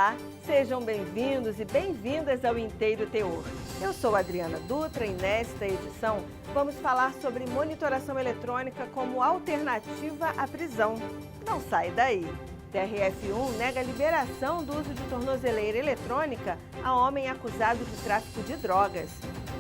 Olá, sejam bem-vindos e bem-vindas ao Inteiro Teor. Eu sou Adriana Dutra e nesta edição vamos falar sobre monitoração eletrônica como alternativa à prisão. Não sai daí! TRF1 nega a liberação do uso de tornozeleira eletrônica a homem acusado de tráfico de drogas.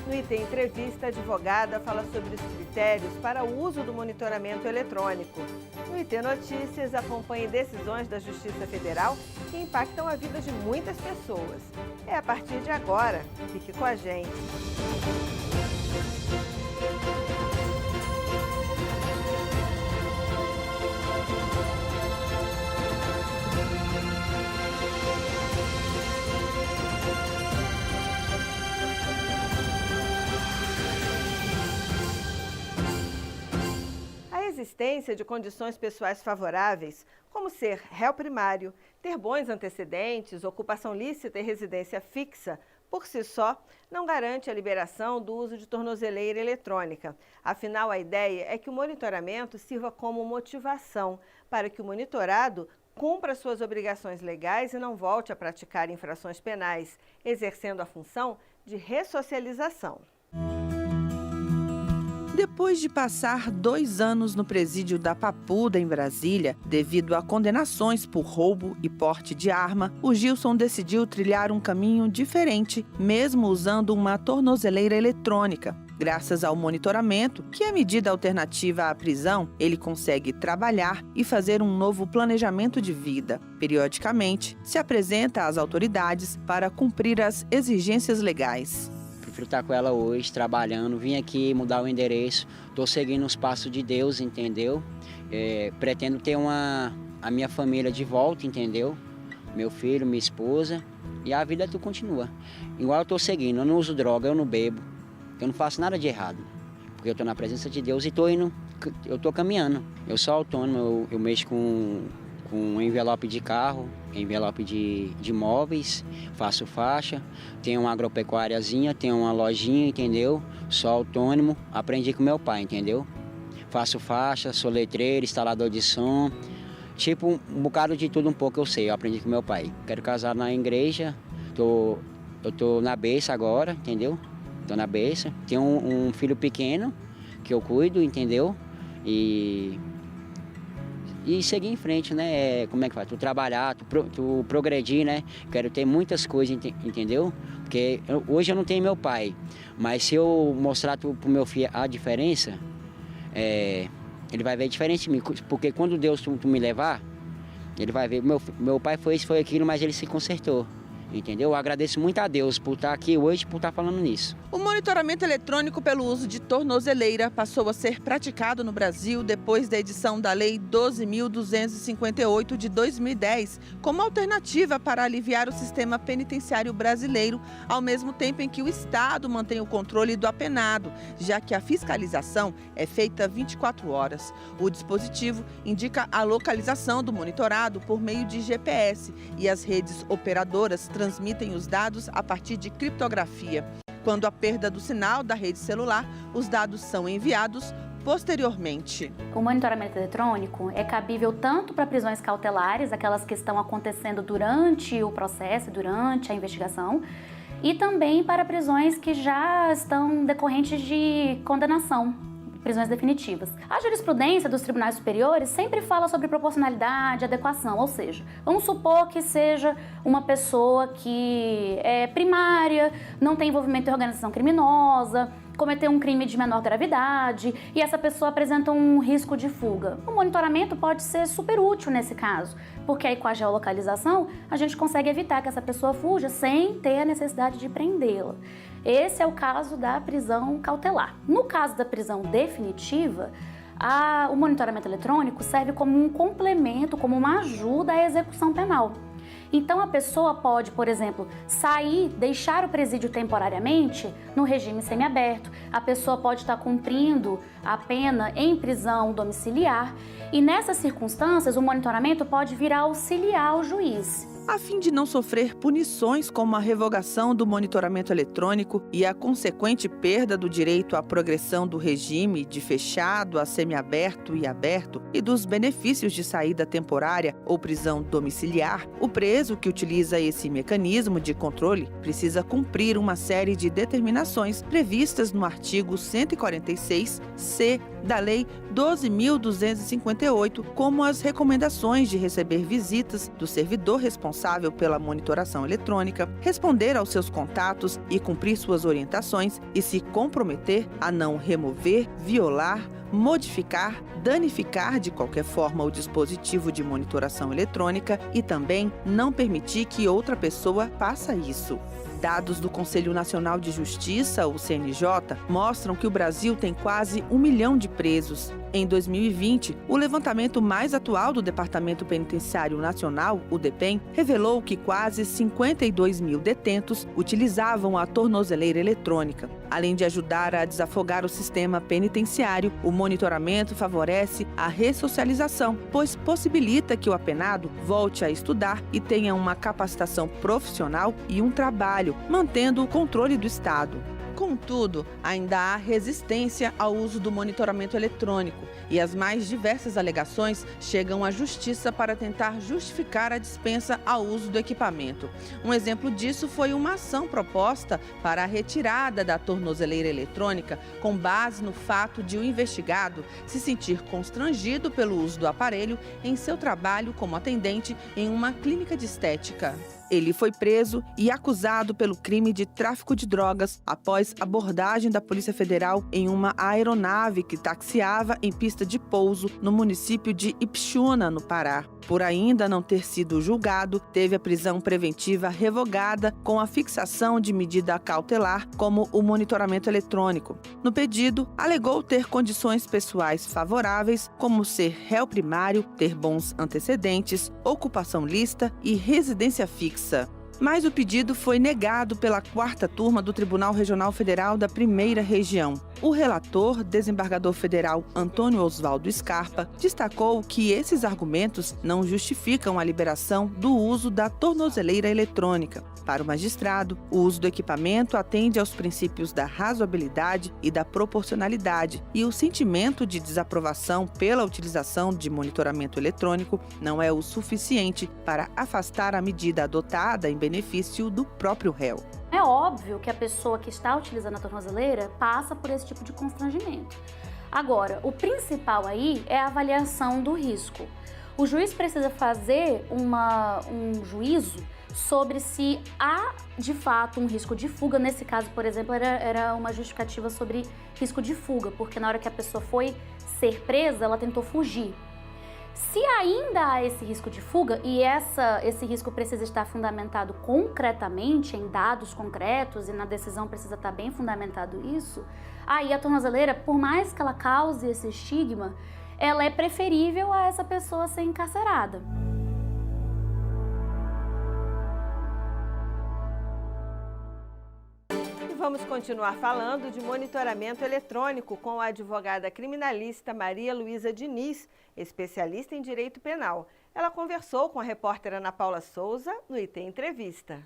No item Entrevista, a advogada fala sobre os critérios para o uso do monitoramento eletrônico. No item Notícias, acompanhe decisões da Justiça Federal que impactam a vida de muitas pessoas. É a partir de agora. Fique com a gente. A existência de condições pessoais favoráveis, como ser réu primário, ter bons antecedentes, ocupação lícita e residência fixa, por si só, não garante a liberação do uso de tornozeleira eletrônica. Afinal, a ideia é que o monitoramento sirva como motivação para que o monitorado cumpra suas obrigações legais e não volte a praticar infrações penais, exercendo a função de ressocialização. Depois de passar 2 anos no presídio da Papuda, em Brasília, devido a condenações por roubo e porte de arma, o Gilson decidiu trilhar um caminho diferente, mesmo usando uma tornozeleira eletrônica. Graças ao monitoramento, que é medida alternativa à prisão, ele consegue trabalhar e fazer um novo planejamento de vida. Periodicamente, se apresenta às autoridades para cumprir as exigências legais. Prefiro estar com ela hoje, trabalhando, vim aqui mudar o endereço, estou seguindo os passos de Deus, entendeu? Pretendo ter a minha família de volta, entendeu? Meu filho, minha esposa, e a vida tu continua. Igual eu estou seguindo, eu não uso droga, eu não bebo, eu não faço nada de errado, porque eu estou na presença de Deus e eu estou caminhando. Eu sou autônomo, eu mexo com envelope de carro, envelope de móveis, faço faixa, tenho uma agropecuáriazinha, tenho uma lojinha, entendeu? Sou autônomo, aprendi com meu pai, entendeu? Faço faixa, sou letreiro, instalador de som, tipo um bocado de tudo um pouco eu sei, eu aprendi com meu pai. Quero casar na igreja, eu tô na berça agora, entendeu? Tô na berça, tenho um filho pequeno que eu cuido, entendeu? E seguir em frente, né? Como é que faz? Tu trabalhar, tu progredir, né? Quero ter muitas coisas, entendeu? Porque hoje eu não tenho meu pai, mas se eu mostrar pro meu filho a diferença, ele vai ver diferente de mim. Porque quando Deus tu me levar, ele vai ver, meu pai foi isso, foi aquilo, mas ele se consertou. Entendeu? Eu agradeço muito a Deus por estar aqui hoje, por estar falando nisso. O monitoramento eletrônico pelo uso de tornozeleira passou a ser praticado no Brasil depois da edição da Lei 12.258 de 2010, como alternativa para aliviar o sistema penitenciário brasileiro, ao mesmo tempo em que o Estado mantém o controle do apenado, já que a fiscalização é feita 24 horas. O dispositivo indica a localização do monitorado por meio de GPS e as redes operadoras transmitem os dados a partir de criptografia. Quando há perda do sinal da rede celular, os dados são enviados posteriormente. O monitoramento eletrônico é cabível tanto para prisões cautelares, aquelas que estão acontecendo durante o processo, durante a investigação, e também para prisões que já estão decorrentes de condenação, prisões definitivas. A jurisprudência dos tribunais superiores sempre fala sobre proporcionalidade, adequação, ou seja, vamos supor que seja uma pessoa que é primária, não tem envolvimento em organização criminosa, cometeu um crime de menor gravidade e essa pessoa apresenta um risco de fuga. O monitoramento pode ser super útil nesse caso, porque aí com a geolocalização a gente consegue evitar que essa pessoa fuja sem ter a necessidade de prendê-la. Esse é o caso da prisão cautelar. No caso da prisão definitiva, o monitoramento eletrônico serve como um complemento, como uma ajuda à execução penal. Então a pessoa pode, por exemplo, sair, deixar o presídio temporariamente no regime semiaberto. A pessoa pode estar cumprindo a pena em prisão domiciliar e nessas circunstâncias o monitoramento pode vir a auxiliar o juiz. a fim de não sofrer punições como a revogação do monitoramento eletrônico e a consequente perda do direito à progressão do regime de fechado a semiaberto e aberto e dos benefícios de saída temporária ou prisão domiciliar, o preso que utiliza esse mecanismo de controle precisa cumprir uma série de determinações previstas no artigo 146-C da Lei 12.258, como as recomendações de receber visitas do servidor responsável pela monitoração eletrônica, responder aos seus contatos e cumprir suas orientações e se comprometer a não remover, violar, modificar, danificar de qualquer forma o dispositivo de monitoração eletrônica e também não permitir que outra pessoa faça isso. Dados do Conselho Nacional de Justiça, o CNJ, mostram que o Brasil tem quase 1 milhão de presos. Em 2020, o levantamento mais atual do Departamento Penitenciário Nacional, o DEPEN, revelou que quase 52 mil detentos utilizavam a tornozeleira eletrônica. Além de ajudar a desafogar o sistema penitenciário, o monitoramento favorece a ressocialização, pois possibilita que o apenado volte a estudar e tenha uma capacitação profissional e um trabalho, mantendo o controle do Estado. Contudo, ainda há resistência ao uso do monitoramento eletrônico e as mais diversas alegações chegam à Justiça para tentar justificar a dispensa ao uso do equipamento. Um exemplo disso foi uma ação proposta para a retirada da tornozeleira eletrônica com base no fato de o investigado se sentir constrangido pelo uso do aparelho em seu trabalho como atendente em uma clínica de estética. Ele foi preso e acusado pelo crime de tráfico de drogas após abordagem da Polícia Federal em uma aeronave que taxiava em pista de pouso no município de Ipixuna, no Pará. Por ainda não ter sido julgado, teve a prisão preventiva revogada com a fixação de medida cautelar, como o monitoramento eletrônico. No pedido, alegou ter condições pessoais favoráveis, como ser réu primário, ter bons antecedentes, ocupação lícita e residência fixa. Mas o pedido foi negado pela 4ª Turma do Tribunal Regional Federal da 1ª Região. O relator, desembargador federal Antônio Osvaldo Scarpa, destacou que esses argumentos não justificam a liberação do uso da tornozeleira eletrônica. Para o magistrado, o uso do equipamento atende aos princípios da razoabilidade e da proporcionalidade, e o sentimento de desaprovação pela utilização de monitoramento eletrônico não é o suficiente para afastar a medida adotada em benefício do próprio réu. É óbvio que a pessoa que está utilizando a tornozeleira passa por esse tipo de constrangimento. Agora, o principal aí é a avaliação do risco. O juiz precisa fazer um juízo sobre se há, de fato, um risco de fuga. Nesse caso, por exemplo, era uma justificativa sobre risco de fuga, porque na hora que a pessoa foi ser presa, ela tentou fugir. Se ainda há esse risco de fuga, e esse risco precisa estar fundamentado concretamente, em dados concretos, e na decisão precisa estar bem fundamentado isso, aí a tornozeleira, por mais que ela cause esse estigma, ela é preferível a essa pessoa ser encarcerada. Vamos continuar falando de monitoramento eletrônico com a advogada criminalista Maria Luísa Diniz, especialista em direito penal. Ela conversou com a repórter Ana Paula Souza no IT Entrevista.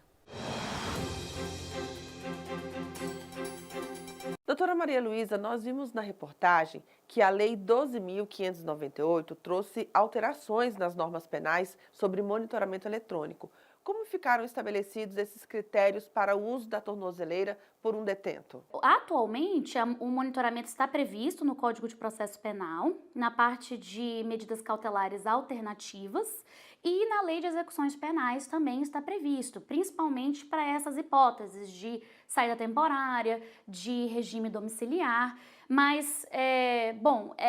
Doutora Maria Luísa, nós vimos na reportagem que a Lei 12.598 trouxe alterações nas normas penais sobre monitoramento eletrônico. Como ficaram estabelecidos esses critérios para o uso da tornozeleira por um detento? Atualmente, o monitoramento está previsto no Código de Processo Penal, na parte de medidas cautelares alternativas, e na Lei de Execuções Penais também está previsto, principalmente para essas hipóteses de saída temporária, de regime domiciliar, mas,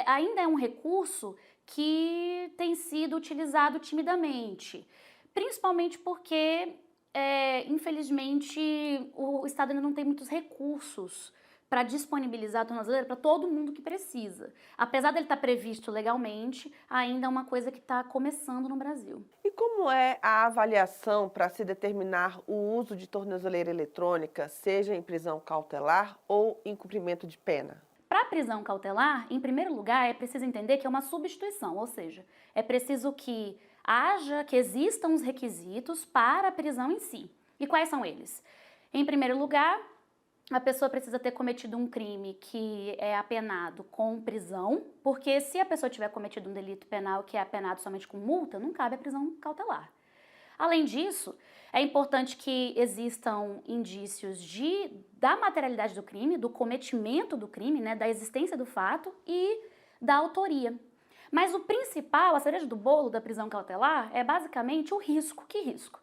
ainda é um recurso que tem sido utilizado timidamente. Principalmente porque, infelizmente, o Estado ainda não tem muitos recursos para disponibilizar a tornozeleira para todo mundo que precisa. Apesar dele estar previsto legalmente, ainda é uma coisa que está começando no Brasil. E como é a avaliação para se determinar o uso de tornozeleira eletrônica, seja em prisão cautelar ou em cumprimento de pena? Para a prisão cautelar, em primeiro lugar, é preciso entender que é uma substituição, ou seja, é preciso que haja que existam os requisitos para a prisão em si. E quais são eles? Em primeiro lugar, a pessoa precisa ter cometido um crime que é apenado com prisão, porque se a pessoa tiver cometido um delito penal que é apenado somente com multa, não cabe a prisão cautelar. Além disso, é importante que existam indícios da materialidade do crime, do cometimento do crime, né, da existência do fato e da autoria. Mas o principal, a cereja do bolo da prisão cautelar, é basicamente o risco. Que risco?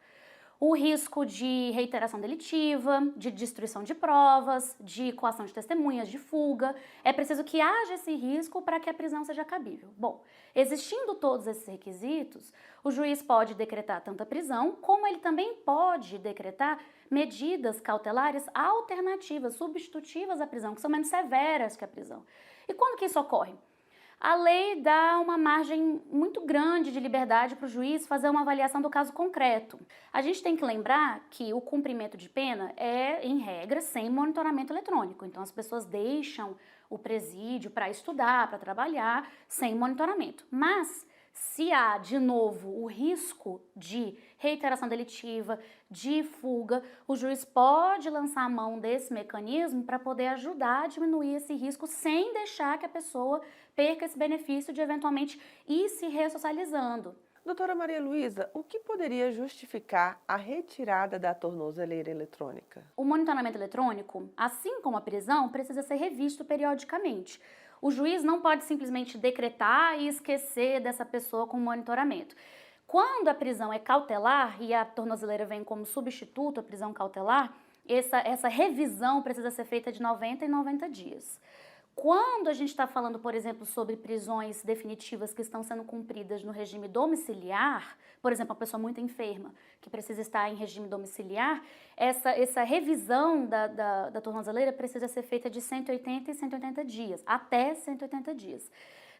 O risco de reiteração delitiva, de destruição de provas, de coação de testemunhas, de fuga. É preciso que haja esse risco para que a prisão seja cabível. Bom, existindo todos esses requisitos, o juiz pode decretar tanto a prisão, como ele também pode decretar medidas cautelares alternativas, substitutivas à prisão, que são menos severas que a prisão. E quando que isso ocorre? A lei dá uma margem muito grande de liberdade para o juiz fazer uma avaliação do caso concreto. A gente tem que lembrar que o cumprimento de pena é, em regra, sem monitoramento eletrônico. Então, as pessoas deixam o presídio para estudar, para trabalhar, sem monitoramento. Mas, se há, de novo, o risco de reiteração delitiva, de fuga, o juiz pode lançar a mão desse mecanismo para poder ajudar a diminuir esse risco sem deixar que a pessoa perca esse benefício de eventualmente ir se ressocializando. Doutora Maria Luísa, o que poderia justificar a retirada da tornozeleira eletrônica? O monitoramento eletrônico, assim como a prisão, precisa ser revisto periodicamente. O juiz não pode simplesmente decretar e esquecer dessa pessoa com monitoramento. Quando a prisão é cautelar e a tornozeleira vem como substituto à prisão cautelar, essa revisão precisa ser feita de 90 em 90 dias. Quando a gente está falando, por exemplo, sobre prisões definitivas que estão sendo cumpridas no regime domiciliar, por exemplo, uma pessoa muito enferma que precisa estar em regime domiciliar, essa revisão da tornozeleira precisa ser feita de 180 em 180 dias, até 180 dias.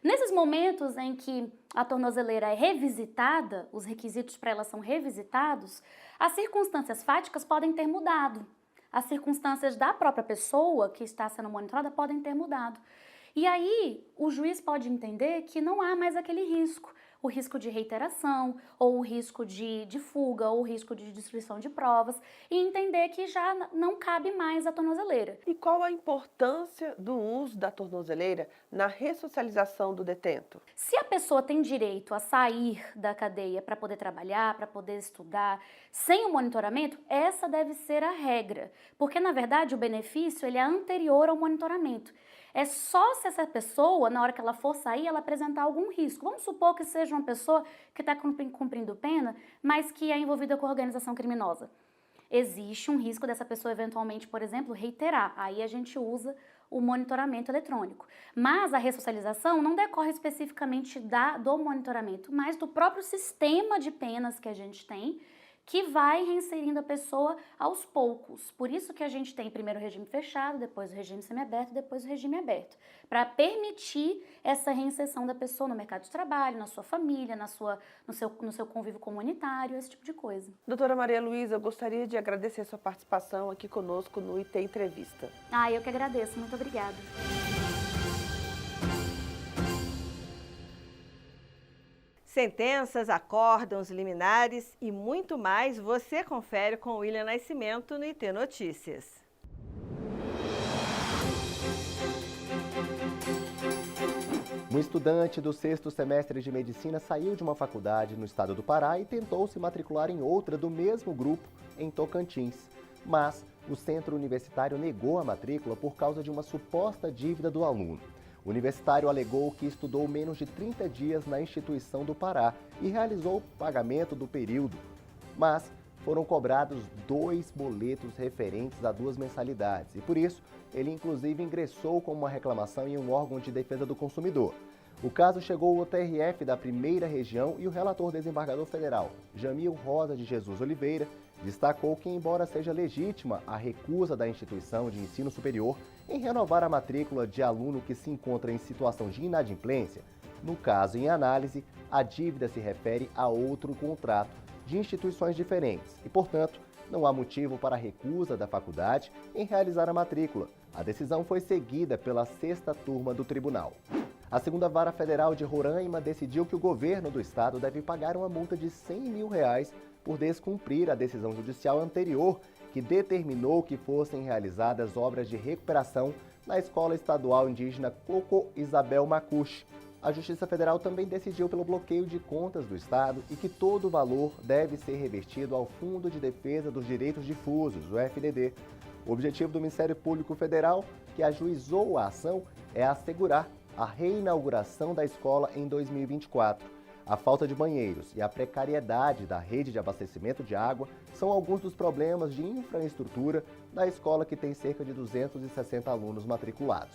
Nesses momentos em que a tornozeleira é revisitada, os requisitos para ela são revisitados, as circunstâncias fáticas podem ter mudado. As circunstâncias da própria pessoa que está sendo monitorada podem ter mudado. E aí, o juiz pode entender que não há mais aquele risco. O risco de reiteração, ou o risco de fuga, ou o risco de destruição de provas, e entender que já não cabe mais a tornozeleira. E qual a importância do uso da tornozeleira na ressocialização do detento? Se a pessoa tem direito a sair da cadeia para poder trabalhar, para poder estudar, sem o monitoramento, essa deve ser a regra. Porque, na verdade, o benefício ele é anterior ao monitoramento. É só se essa pessoa, na hora que ela for sair, ela apresentar algum risco. Vamos supor que seja uma pessoa que está cumprindo pena, mas que é envolvida com organização criminosa. Existe um risco dessa pessoa eventualmente, por exemplo, reiterar. Aí a gente usa o monitoramento eletrônico. Mas a ressocialização não decorre especificamente do monitoramento, mas do próprio sistema de penas que a gente tem, que vai reinserindo a pessoa aos poucos. Por isso que a gente tem primeiro o regime fechado, depois o regime semiaberto, depois o regime aberto, para permitir essa reinserção da pessoa no mercado de trabalho, na sua família, no seu convívio comunitário, esse tipo de coisa. Doutora Maria Luísa, eu gostaria de agradecer a sua participação aqui conosco no IT Entrevista. Eu que agradeço. Muito obrigada. Sentenças, acórdãos, liminares e muito mais você confere com o William Nascimento no IT Notícias. Um estudante do 6º semestre de medicina saiu de uma faculdade no estado do Pará e tentou se matricular em outra do mesmo grupo em Tocantins. Mas o centro universitário negou a matrícula por causa de uma suposta dívida do aluno. O universitário alegou que estudou menos de 30 dias na instituição do Pará e realizou o pagamento do período. Mas foram cobrados 2 boletos referentes a 2 mensalidades e, por isso, ele inclusive ingressou com uma reclamação em um órgão de defesa do consumidor. O caso chegou ao TRF da 1ª Região e o relator desembargador federal, Jamil Rosa de Jesus Oliveira, destacou que, embora seja legítima a recusa da instituição de ensino superior em renovar a matrícula de aluno que se encontra em situação de inadimplência, no caso em análise, a dívida se refere a outro contrato de instituições diferentes e, portanto, não há motivo para a recusa da faculdade em realizar a matrícula. A decisão foi seguida pela 6ª turma do tribunal. A segunda Vara Federal de Roraima decidiu que o governo do estado deve pagar uma multa de R$100 mil por descumprir a decisão judicial anterior que determinou que fossem realizadas obras de recuperação na Escola Estadual Indígena Coco Isabel Macuxi. A Justiça Federal também decidiu pelo bloqueio de contas do estado e que todo o valor deve ser revertido ao Fundo de Defesa dos Direitos Difusos, o FDD. O objetivo do Ministério Público Federal, que ajuizou a ação, é assegurar a reinauguração da escola em 2024. A falta de banheiros e a precariedade da rede de abastecimento de água são alguns dos problemas de infraestrutura da escola, que tem cerca de 260 alunos matriculados.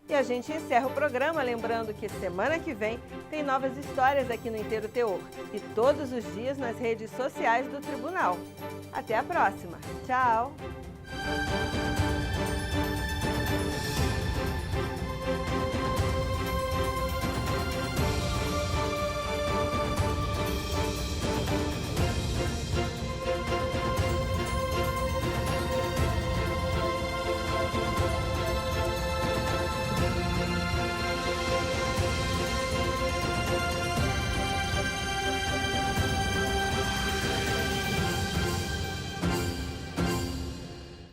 E a gente encerra o programa lembrando que semana que vem tem novas histórias aqui no Inteiro Teor e todos os dias nas redes sociais do Tribunal. Até a próxima. Tchau!